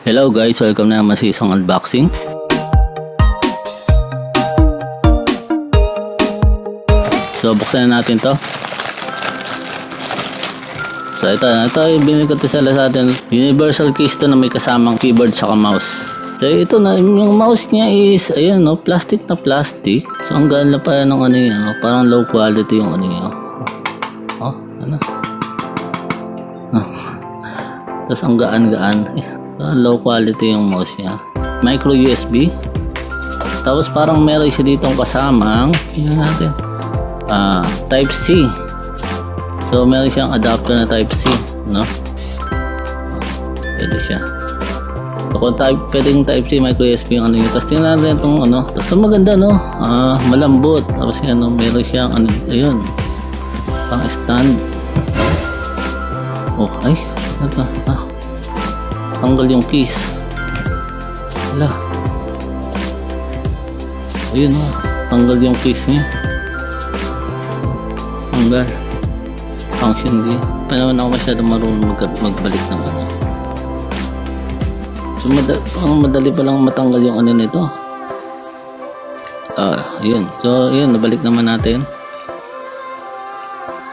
Hello guys, welcome na naman sa isang unboxing. So buksan na natin to. So ito yung binili ko to sa Lazada. Universal case to na may kasamang keyboard saka mouse. So ito na, yung mouse niya is ayun no, plastic na plastic. So ang gaan na pala ng ano yan, no? Parang low quality yung ano niya. Oh, ano? Tapos ang gaan-gaan. Low quality yung mouse niya. Micro USB. Tapos parang meron siya ditong kasamang, tingnan natin. Type C. So meron siyang adapter na Type C, no? Pwede siya. So kung pwedeng Type C, micro USB yung ano yun. Tapos tingnan natin itong ano. Tapos maganda, no? Malambot. Tapos yan, no? Meron siyang ano, ayun. Pang stand. Oh, ay. Ito, tanggal yung keys. Wala. Ayun, tanggal yung keys niya. Tanggal. Function D. Pa naman ako masyado marunong magbalik ng ano. So madali pa lang matanggal yung ano nito. Ayun. So ayun, nabalik naman natin.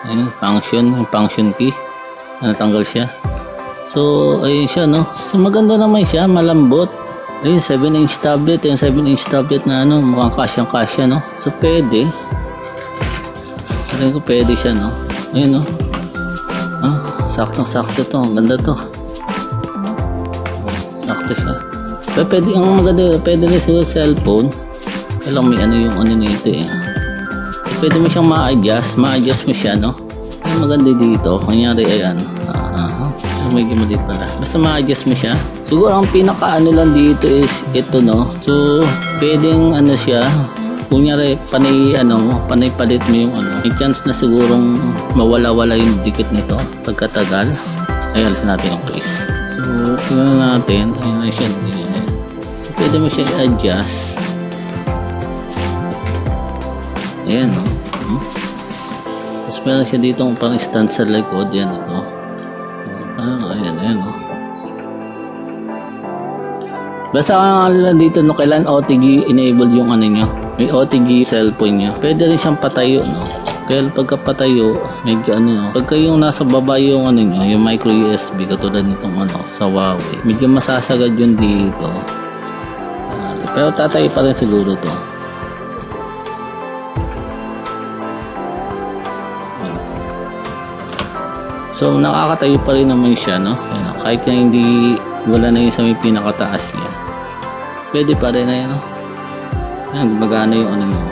Ayun, yung function key. Natanggal siya. So ayun siya, no. So maganda naman siya, malambot. Ayun, 7-inch tablet. Yung 7-inch tablet na ano, mukhang kasyang-kasya, no. So pwede. Sabi ko pwede siya, no. Ayun, no. Saktong-sakto to. Ang ganda to. Sakto siya. Pero pwede, ang maganda, pwede rin siguro cellphone. Kailang may ano yung ano nito eh. So, pwede mo siyang ma-adjust mo siya, no. Ang maganda dito, kunyari ayan. Medyo maliit pala. Basta ma-adjust mo siya. Siguro ang pinaka ano lang dito is ito, no. So pwedeng ano siya, kunyari panay palit mo yung ano. May chance na sigurong mawala-wala yung dikit nito pagkatagal. Ay, alis natin yung case. So tingnan natin. Ayun na siya. So, pwede mo siya i-adjust. Ayan, no. Tapos meron siya dito parang stand sa likod. Yan ito. Ayan, oh. Basta lang dito, no, kailan OTG enable yung ano nyo. May OTG cellphone nyo. Pwede rin siyang patayo, no. Kaya pagka patayo, medyo ano, no. Pagka yung nasa baba yung ano nyo, yung micro USB, katulad nitong ano, sa Huawei. Medyo masasagad yun dito. Pero tatayo pa rin siguro to. So nakakatayo pa rin naman siya, no? Ayan, kahit na hindi wala na yung sa may pinakataas niya. Pwede pa rin na yan, no? Ayan, gumagana yung ano nyo.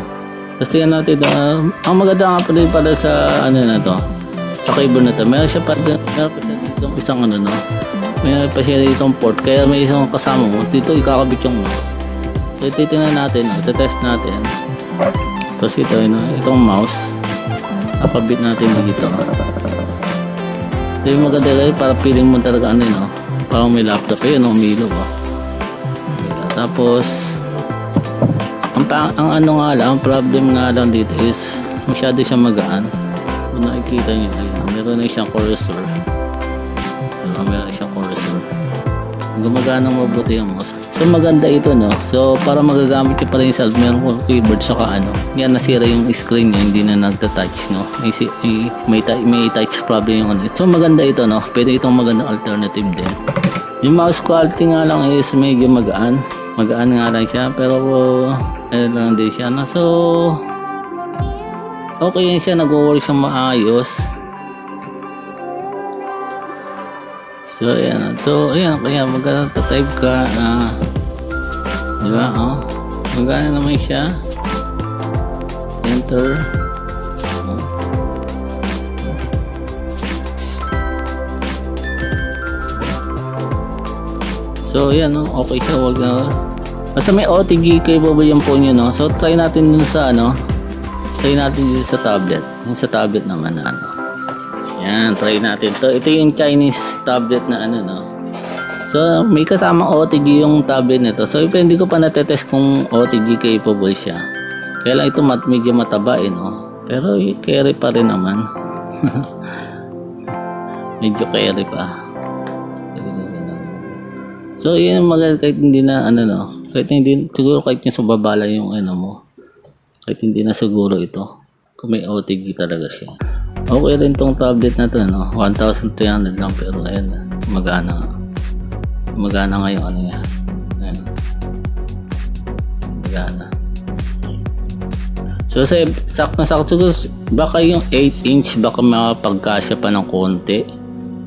Tapos tingnan natin, ang maganda nga pa rin pala sa ano na to, sa cable na to. Meron siya pa dito isang ano, no? Meron pa siya dito port, kaya may isang kasama mo. Dito ikakabit yung mouse. So titingnan natin, no? Ito-test natin. Tapos ito, no? Itong mouse. Kakabit natin dito. Ito yung maganda kayo para feeling mo talaga ano yun, no? Parang may laptop yun, no? Umilaw, oh. Tapos ang ano nga lang, ang problem nga lang dito is masyado siyang magaan. Kung nakikita nyo, ayun, meron na siyang cursor. Meron siyang cursor. Gumagana mabuti yung mouse. So maganda ito, no? So para magagamit nyo pa rin yung self, meron ko keyboard saka ano. Yan, nasira yung screen niya, hindi na nagta-touch, no? May touch problem yung ano. So maganda ito, no? Pwede itong magandang alternative din. Yung mouse quality nga lang is medyo magaan. Magaan nga lang siya, pero ano lang din siya, no? So okay yan siya, nag-work siya maayos. So ayan, kaya magta-type ka, diba, oh, magana naman siya, enter, so ayan, no, okay siya, wag na, basta may OTG capable yung phone yun, no? So try natin dun sa ano, try natin dito sa tablet, yung sa tablet naman na ano. Yan, try natin to. Ito yung Chinese tablet na ano, no. So may kasamang OTG yung tablet nito. So hindi ko pa natetest kung OTG capable siya. Kaya lang ito medyo mataba, no. Pero carry pa rin naman. Medyo carry pa. So yun maganda kahit hindi na ano no. Kahit hindi siguro kahit yung sa babala yung ano mo. Kahit hindi na siguro ito. Kung may OTG talaga siya. Okay rin tong tablet na to no. 1,300 lang pero ayan magana. Magana ngayon ano niya. Ayan. Magana. So sa sakto baka yung 8-inch baka makapagkasya pa ng konti.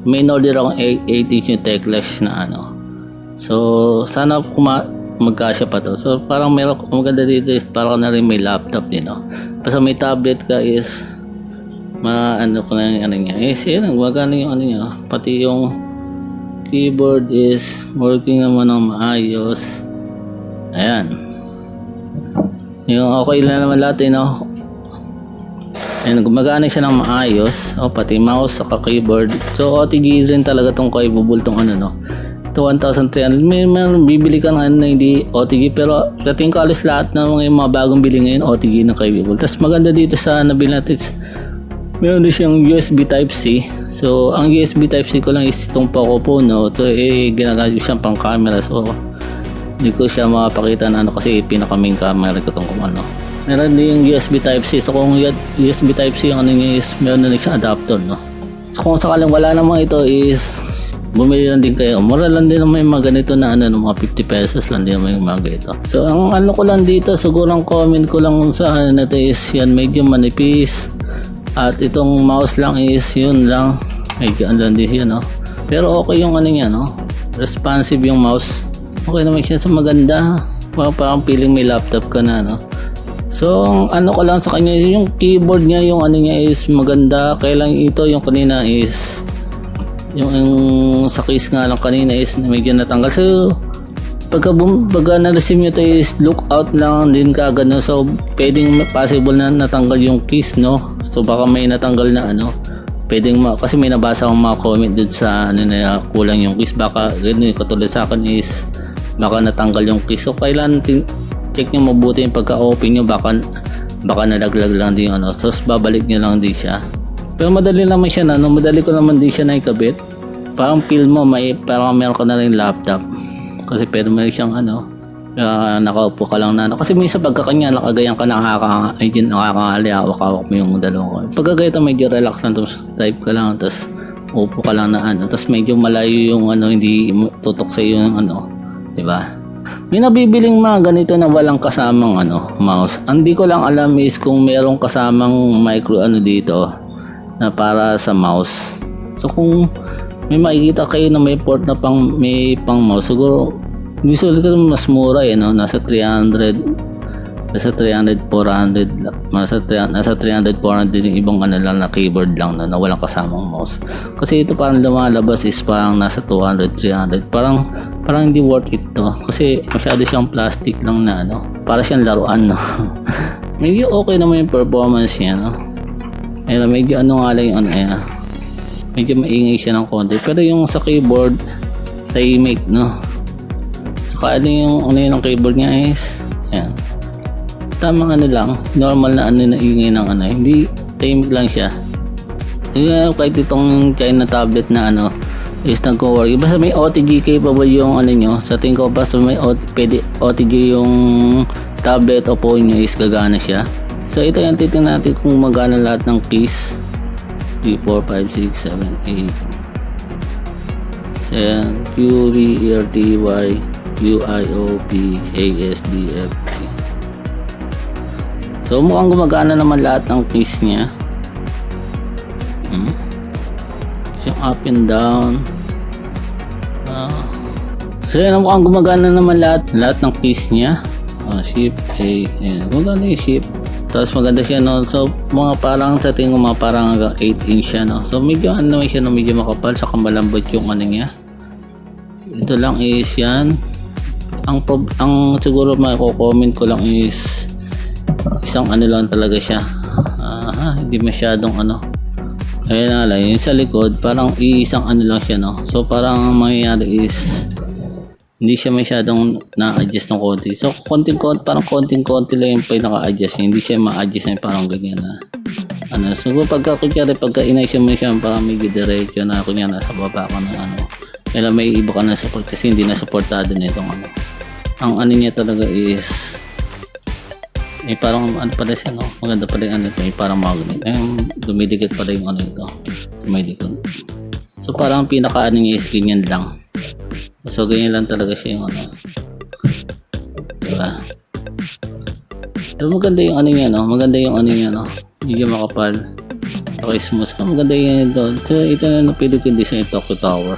May in-order akong 8-inch yung Teclash na ano. So sana magkasya pa to. So parang meron maganda dito is parang na rin may laptop din no. Basta may tablet ka is ano ko na yung ano niya. Yun, magana yung ano niya. Pati yung keyboard is working naman ng maayos. Ayan. Yung okay lang naman lahat no. Ayan, gumagana siya ng maayos. O pati mouse saka keyboard. So OTG rin talaga tong capable tong ano no. Ito 1,300. May bibili ka ng ano na hindi OTG pero dating ko alis lahat ng mga bagong bili ngayon OTG na capable. Tapos maganda dito sa nabili natin meron din siyang USB Type-C. So ang USB Type-C ko lang is itong OPPO no. Ito ginagamit siyang pang camera. So hindi ko siya makapakita na ano kasi pinaka main camera ko itong kung ano. Meron din yung USB Type-C. So kung USB Type-C yung ano niya is meron na siyang adapter no. So kung sakaling wala naman ito is bumili lang din kayo. Mura lang din naman yung mga ganito na ano, mga 50 pesos lang din naman yung mga ganito. So ang ano ko lang dito, siguro ang comment ko lang sa ano na ito is yan medyo manipis. At itong mouse lang is yun lang. Medyo ano lang din siya no. Pero okay yung ano niya no. Responsive yung mouse. Okay naman siya sa maganda. Parang feeling may laptop ka na no. So ano ko lang sa kanya yung keyboard niya yung ano niya is maganda. Kailang ito yung kanina is yung sa case nga lang kanina is medyo natanggal. So pagka na-receive nyo ito is look out lang din kaagad no. So pwedeng possible na natanggal yung case no. So baka may natanggal na ano. Pwedeng kasi may nabasa akong mga comment dun sa ano na kulang yung case. Baka ganun katulad sa akin is baka natanggal yung case. So kailan check nyo mabuti yung pagka-open nyo. Baka nalaglag lang din ano. So babalik nyo lang din siya. Pero madali naman siya na, no? Madali ko naman din siya na ikabit. Parang feel mo, parang meron ka na rin laptop. Kasi pwede mo siyang ano, nakaupo ka lang na ano. Kasi minsan pagkakanya, nakagayan ka nakakangali, hawak-hawak mo yung dalawang ko. Pagkagayto medyo relax lang, tapos type ka lang, tapos upo ka lang na ano. Tapos medyo malayo yung ano, hindi tutok sa iyo yung ano, diba? May nabibiling mga ganito na walang kasamang ano, mouse. Hindi ko lang alam is kung merong kasamang micro ano dito na para sa mouse. So kung may makikita kayo na may port na may pang mouse, siguro usually ko mas mura no? Nasa 300, 400, nasa 300, 400 yung ibang ano lang na keyboard lang na walang kasamang mouse. Kasi ito parang lumalabas is parang nasa 200, 300. Parang hindi worth it to. Kasi masyado siyang plastic lang na ano. Para siyang laruan no. Medyo okay naman yung performance niya no. Ayun, medyo ano nga lang yung ano ayan. Medyo maingay siya ng konti. Pero yung sa keyboard, tahimik, no? Saka ano yung keyboard niya is, ayan. Tamang ano lang, normal na ano na ingay ng ano. Hindi, tahimik lang siya. Kahit itong China tablet na ano, is nagko-work. Basta may OTG capable yung ano nyo. Sa tingin ko, basta may OTG yung tablet o phone nyo is gagana siya. So ito yung titingnan natin kung magana lahat ng keys. 3, 4, 5, 6, 7, 8. So yan, Q, V, R, T, Y, Q, I, O, P, A, S, D, F, G. So mukhang gumagana naman lahat ng keys niya. Yung up and down. So yan, mukhang gumagana naman lahat ng keys niya. Shift A, yan. Maganda yung shift. Tapos maganda siya no. So mga parang sa tingin ko mga parang 8-inch siya no. So medyo ano siya no, medyo makapal saka malambot yung ano niya. Ito lang is yan. Ang siguro mako-comment ko lang is isang ano lang talaga siya. Hindi masyadong ano. Ayun na lang, yung sa likod parang isang ano lang siya no. So parang ang mangyayari is hindi siya masyadong na-adjust ng konti. So parang konting-konti lang yung naka-adjust. Hindi siya ma-adjust na parang ganyan na ano. So pagka inayos mo siya parang medyo diretso na kunya nasa baba ko ng ano. Kaya may iba ka na support kasi hindi na supportado nitong ano. Ang ano niya talaga is parang ano pala siya, no? Maganda pala yung ano ito, parang magnet. Dumidikit pala yung ano ito sa may likod. So parang pinaka ano niya is ganyan lang. So ganyan lang talaga siya yung ano. Diba? Pero maganda yung ano niya, no? Maganda yung ano niya, no? Medyo makapal. Okay, smooth. Maganda yung ito. So ito na napili ko yung design Tokyo Tower.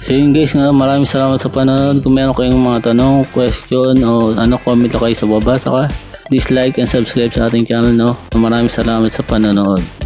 So yun guys, nga maraming salamat sa panonood. Kung meron kayong mga tanong, question o ano, comment na kayo sa baba. Saka please like and subscribe sa ating channel, no? Maraming salamat sa panonood.